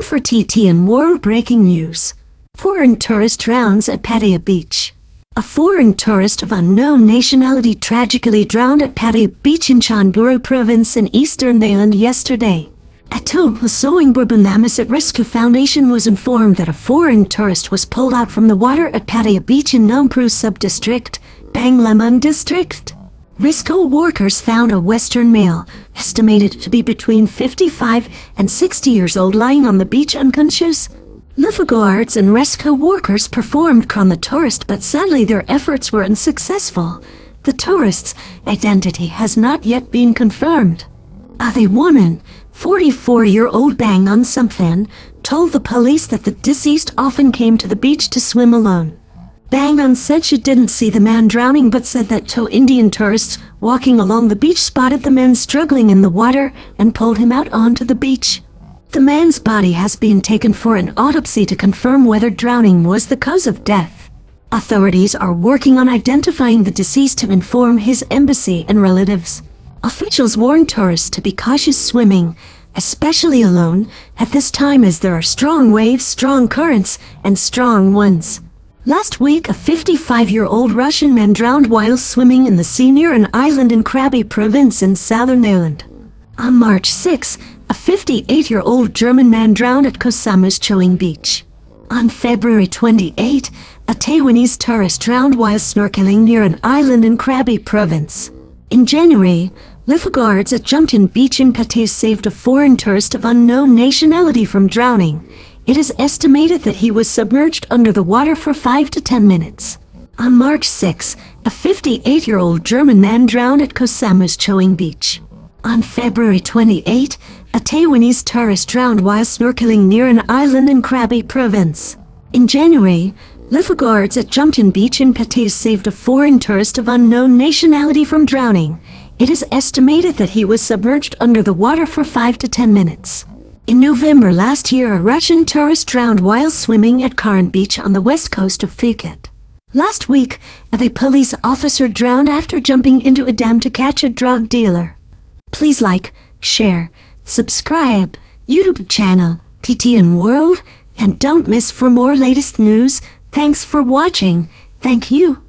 for TTN World Breaking News. Foreign tourist drowns at Pattaya Beach. A foreign tourist of unknown nationality tragically drowned at Pattaya Beach in Chonburi province in eastern Thailand yesterday. Atobasowing Burbanamisit Rescue Foundation was informed that a foreign tourist was pulled out from the water at Pattaya Beach in Nompru Sub-District, Banglamung District. Rescue workers found a Western male, estimated to be between 55 and 60 years old, lying on the beach unconscious. Lifeguards and rescue workers performed on the tourist, but sadly their efforts were unsuccessful. The tourist's identity has not yet been confirmed. The woman, 44-year-old Bangun Samphan, told the police that the deceased often came to the beach to swim alone. Bangun said she didn't see the man drowning, but said that two Indian tourists walking along the beach spotted the man struggling in the water and pulled him out onto the beach. The man's body has been taken for an autopsy to confirm whether drowning was the cause of death. Authorities are working on identifying the deceased to inform his embassy and relatives. Officials warn tourists to be cautious swimming, especially alone, at this time as there are strong waves, strong currents, and strong winds. Last week, a 55-year-old Russian man drowned while swimming in the sea near an island in Krabi province in southern Thailand. On March 6, a 58-year-old German man drowned at Koh Samui's Choing Beach. On February 28, a Taiwanese tourist drowned while snorkeling near an island in Krabi province. In January, lifeguards at Jumtin Beach in Pattaya saved a foreign tourist of unknown nationality from drowning. It is estimated that he was submerged under the water for 5 to 10 minutes. On March 6, a 58-year-old German man drowned at Koh Samui's Choing Beach. On February 28, a Taiwanese tourist drowned while snorkeling near an island in Krabi province. In January, lifeguards at Jumtin Beach in Pattaya saved a foreign tourist of unknown nationality from drowning. It is estimated that he was submerged under the water for 5 to 10 minutes. In November last year, a Russian tourist drowned while swimming at Karan Beach on the west coast of Phuket. Last week, a police officer drowned after jumping into a dam to catch a drug dealer. Please like, share, subscribe, YouTube channel, TTN World, and don't miss for more latest news. Thanks for watching. Thank you.